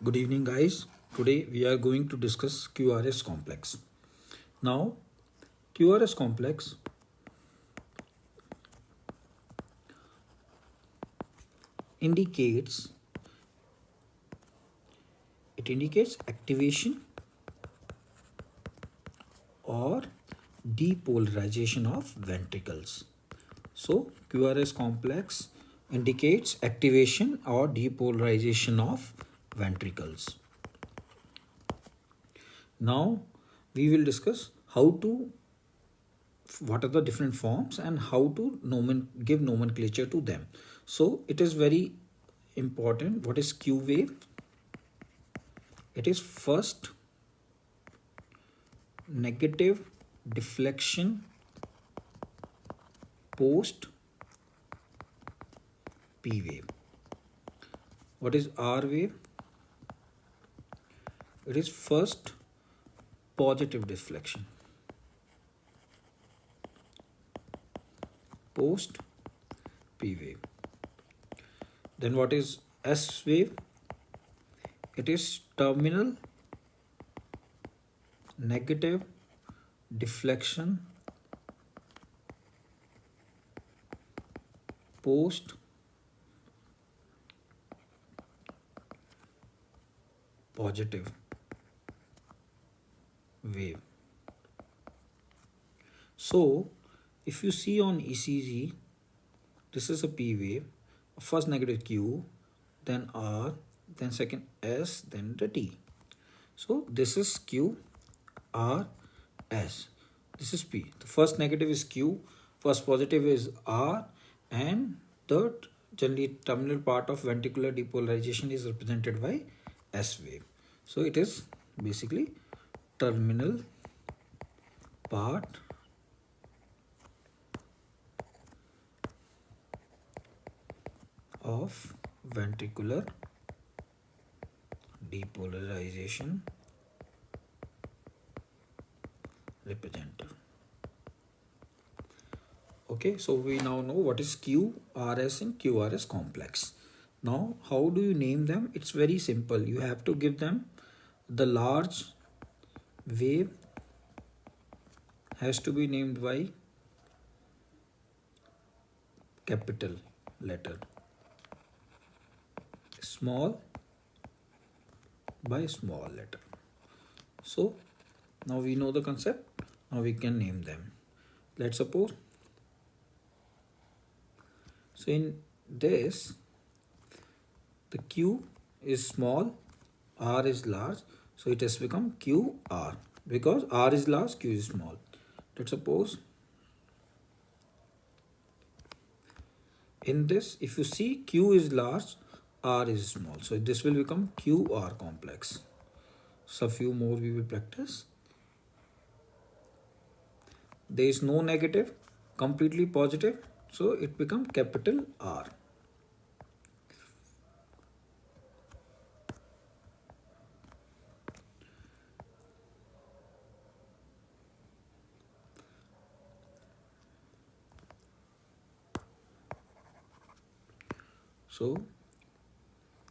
Good evening, guys. Today we are going to discuss QRS complex. Now, QRS complex indicates activation or depolarization of ventricles. So, QRS complex indicates activation or depolarization of ventricles. Now, we will discuss what are the different forms and how to give nomenclature to them. So it is very important. What is Q wave? It is first negative deflection post P wave. What is R wave? It is first positive deflection post P wave. Then what is S wave? It is terminal negative deflection post positive wave. So if you see on ECG, this is a P wave, first negative Q, then R, then second S, then the T. So this is Q, R, S. This is P. The first negative is Q, first positive is R, and the generally terminal part of ventricular depolarization is represented by S wave. So it is basically terminal part of ventricular depolarization representative. Okay, so we now know what is QRS and QRS complex. Now, how do you name them? It's very simple. You have to give them the large wave has to be named by capital letter, small by small letter. So now we know the concept. Now we can name them. Let's suppose, so in this, the Q is small, R is large, so it has become QR because R is large, Q is small. Let's suppose in this, if you see, Q is large, R is small, so this will become QR complex. So a few more we will practice. There is no negative, completely positive, so it becomes capital R. So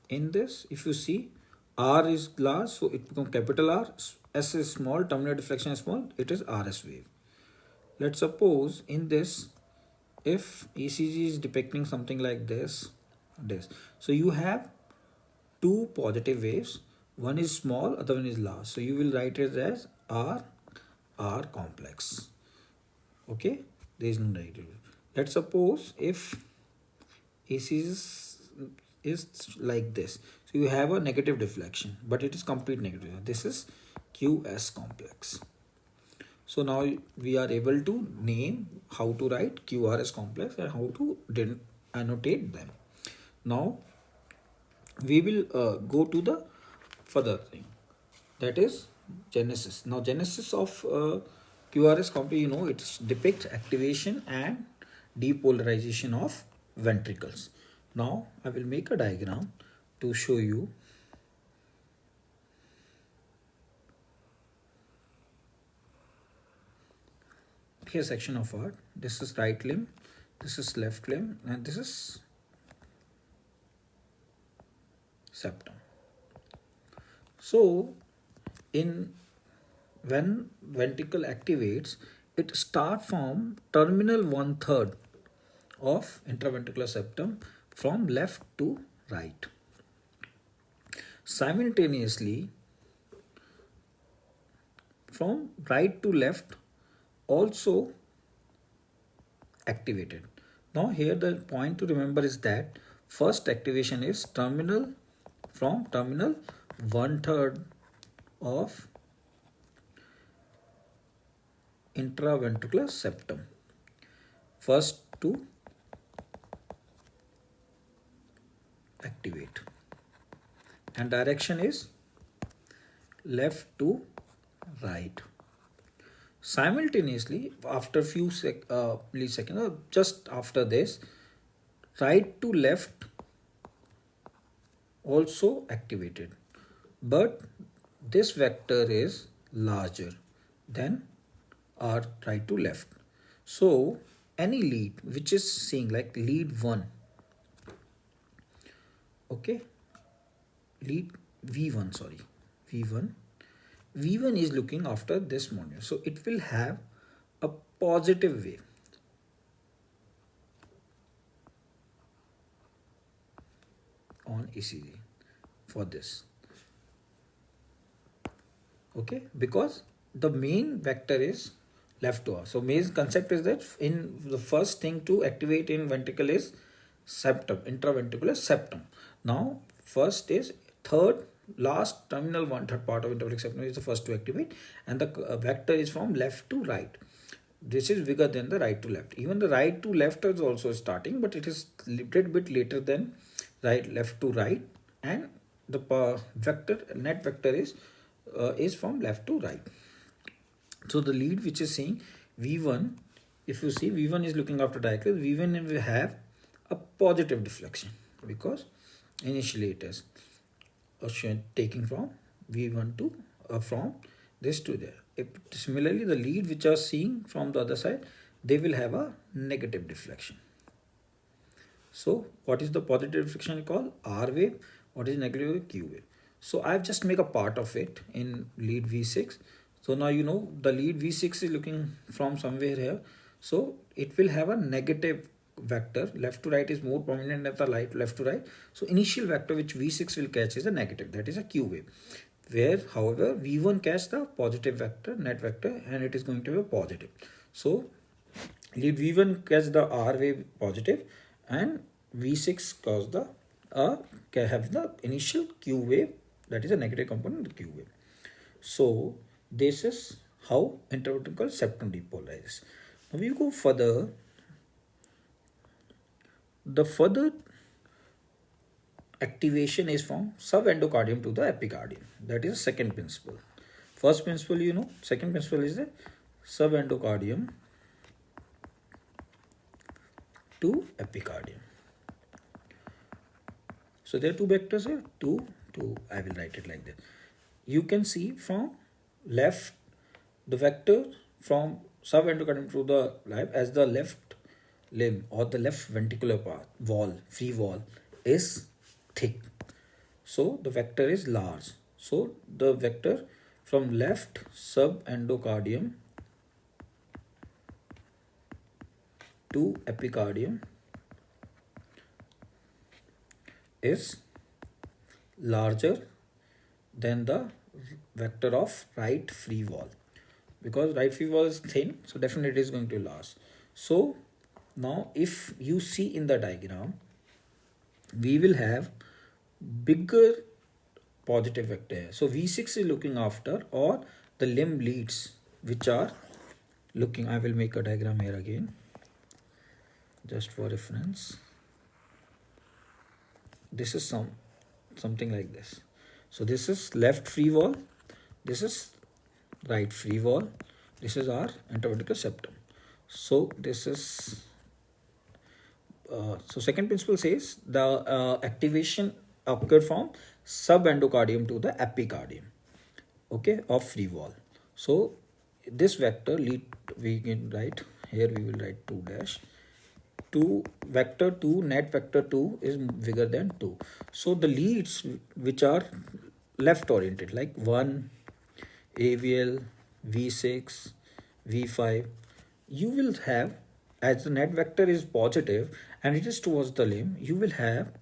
in this, if you see, R is large, so it becomes capital R. S is small, terminal deflection is small, it is RS wave. Let's suppose in this, if ECG is depicting something like this. So you have two positive waves, one is small, other one is large. So you will write it as R complex. Okay, there is no negative. Let's suppose if ECG is like this, so you have a negative deflection, but it is complete negative. This is QS complex. So now we are able to name how to write QRS complex and how to annotate them. Now we will go to the further thing, that is genesis. Now genesis of QRS complex, it depicts activation and depolarization of ventricles. Now I will make a diagram to show you. Here section of heart. This is right limb, this is left limb, and this is septum. So in when ventricle activates, it starts from terminal 1/3 of intraventricular septum from left to right. Simultaneously, from right to left also activated. Now here the point to remember is that first activation is terminal from terminal 1/3 of intraventricular septum. First to activate, and direction is left to right. Simultaneously, after few milliseconds, or just after this, right to left also activated, but this vector is larger than our right to left. So any lead which is seeing like lead 1, okay, lead V1, sorry, V1, V1 is looking after this module, so it will have a positive wave. On ECG for this, okay, because the main vector is left to us. So main concept is that in the first thing to activate in ventricle is septum, intraventricular septum. Now first is third last terminal 1/3 part of intraventricular septum is the first to activate, and the vector is from left to right. This is bigger than the right to left. Even the right to left is also starting, but it is little bit later than right left to right, and the vector net vector is from left to right. So the lead which is saying V1, if you see V1 is looking after diagonal, V1 will have a positive deflection because initially it is taking from V1 to from this to there. Similarly, the lead which are seeing from the other side, they will have a negative deflection. So what is the positive deflection called? R wave. What is negative wave? Q wave. So I've just make a part of it in lead V6. So now you know the lead V6 is looking from somewhere here. So it will have a negative vector. Left to right is more prominent than the left to right. So initial vector which V6 will catch is a negative. That is a Q wave. Where however V1 catch the positive vector, net vector, and it is going to be a positive. So lead V1 catch the R wave positive, and V6 cause the have the initial Q wave, that is a negative component of the Q wave. So this is how intraventricular septum depolarizes. Now we go further. The further activation is from subendocardium to the epicardium. That is the second principle. First principle you know. Second principle is the subendocardium to epicardium. So there are two vectors here. Two. I will write it like this. You can see from left the vector from subendocardium to the life as the left limb or the left ventricular part wall, free wall is thick. So the vector is large. So the vector from left subendocardium to epicardium is larger than the vector of right free wall, because right free wall is thin, so definitely it is going to last. So now if you see in the diagram, we will have bigger positive vector. So V6 is looking after, or the limb leads which are looking, I will make a diagram here again just for reference. This is something like this. So this is left free wall, this is right free wall, this is our intraventricular septum. So this is so second principle says the activation occurred from subendocardium to the epicardium, okay, of free wall. So this vector lead, we can write here, we will write 2 dash 2 vector 2 net vector 2 is bigger than 2. So the leads which are left oriented, like 1 AVL, V6, V5, you will have, as the net vector is positive and it is towards the limb, you will have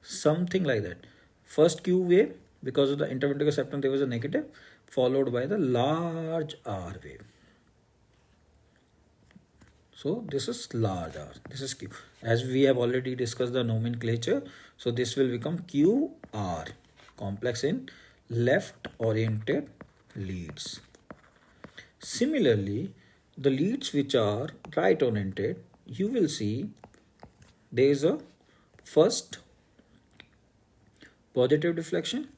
something like that. First Q wave, because of the interventricular septum there was a negative, followed by the large R wave. So this is large R, this is Q. As we have already discussed the nomenclature, so this will become QR, complex in left oriented leads. Similarly, the leads which are right oriented, you will see there is a first positive deflection,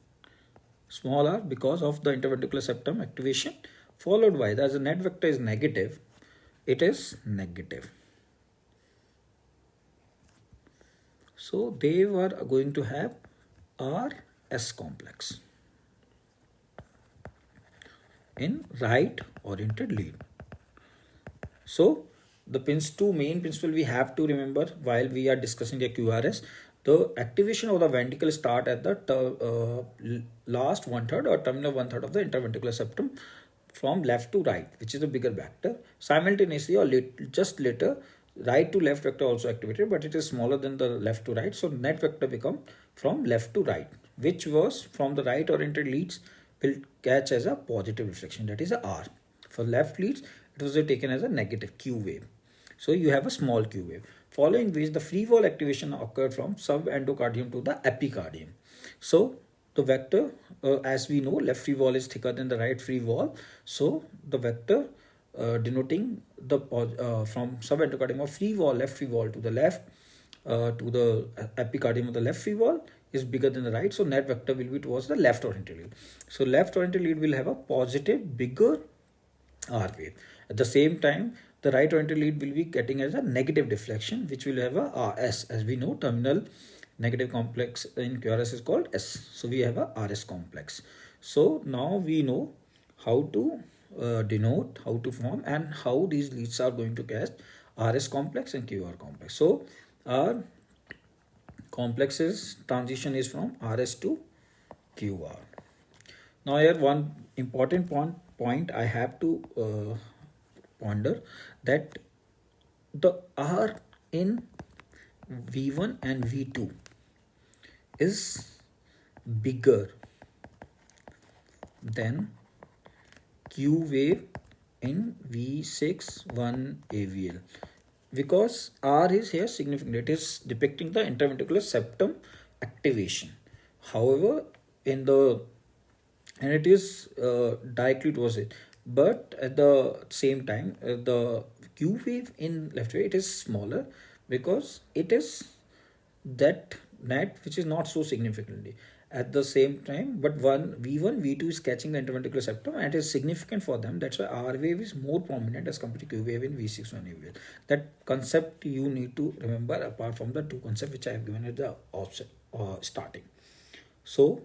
small r, because of the interventricular septum activation, followed by, as the net vector is negative, it is negative. So they were going to have RS complex in right oriented lead. So the two main principles we have to remember while we are discussing the QRS: the activation of the ventricle start at the last 1/3 or terminal 1/3 of the interventricular septum from left to right, which is the bigger vector. Simultaneously or just later, right to left vector also activated, but it is smaller than the left to right. So net vector become from left to right, which was from the right oriented leads will catch as a positive reflection, that is a R. For left leads, it was taken as a negative Q wave. So you have a small Q wave, following which the free wall activation occurred from subendocardium to the epicardium. So the vector, as we know, left free wall is thicker than the right free wall. So the vector denoting the from subendocardium of free wall, left free wall to the left to the epicardium of the left free wall is bigger than the right. So net vector will be towards the left oriented lead. So left oriented lead will have a positive bigger R wave. At the same time, the right oriented lead will be getting as a negative deflection, which will have a RS. As we know, terminal negative complex in QRS is called S. So we have a RS complex. So now we know how to denote, how to form, and how these leads are going to catch RS complex and QR complex. So our complexes transition is from RS to QR. Now here one important point I have to ponder, that the R in V1 and V2 is bigger than Q wave in V6 1 AVL, because R is here significant. It is depicting the interventricular septum activation. However, in the, and it is directly towards it, but at the same time the Q wave in left wave, it is smaller because it is that net which is not so significantly at the same time, but V1 V2 is catching the interventricular septum and it is significant for them. That's why R wave is more prominent as compared to Q wave in V6 1 AVL. That concept you need to remember, apart from the two concepts which I have given at the offset starting. So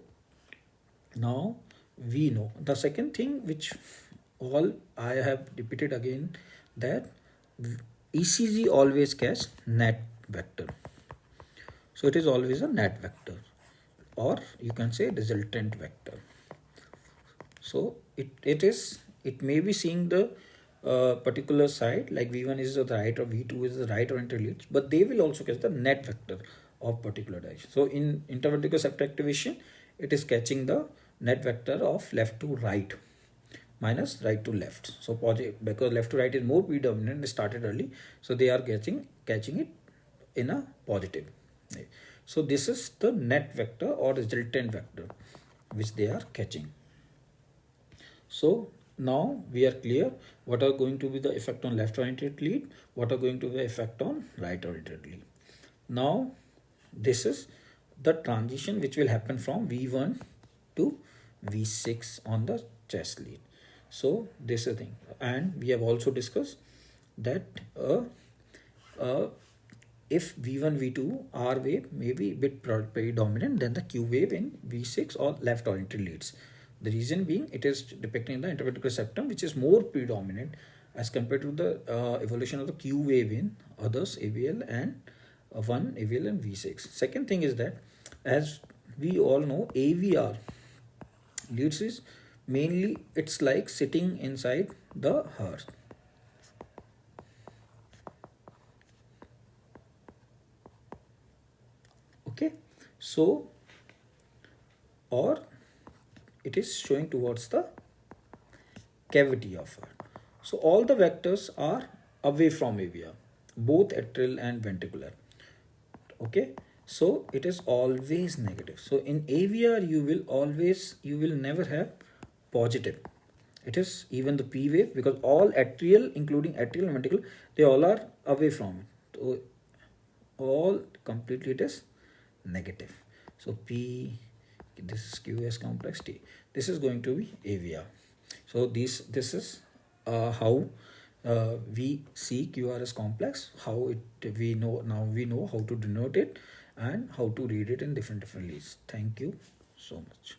now we know the second thing which all I have repeated again, that ECG always catch net vector. So it is always a net vector, or you can say resultant vector. So it may be seeing the particular side, like V1 is the right or V2 is the right oriented leads, but they will also catch the net vector of particular direction. So in interventricular septal activation, it is catching the net vector of left to right minus right to left. So positive, because left to right is more predominant, started early, so they are catching it in a positive. So this is the net vector or resultant vector which they are catching. So now we are clear what are going to be the effect on left oriented lead, what are going to be the effect on right oriented lead. Now this is the transition which will happen from V1 to V6 on the chest lead. So this is the thing, and we have also discussed that if V1 V2 R wave may be a bit predominant than the Q wave in V6 or left oriented leads. The reason being, it is depicting the interventricular septum which is more predominant as compared to the evolution of the Q wave in others AVL and 1 AVL and V6. Second thing is that, as we all know, AVR Leads is mainly it's like sitting inside the earth. Okay, so or it is showing towards the cavity of earth. So all the vectors are away from avia, both atrial and ventricular. Okay, so it is always negative. So in avr you will never have positive. It is even the p wave, because all atrial, including atrial and ventricle, they all are away from it. So all completely it is negative. So p, this is qs complex t, this is going to be avr. So this is how we see QRS complex, how it we know now, we know how to denote it and how to read it in different leads. Thank you so much.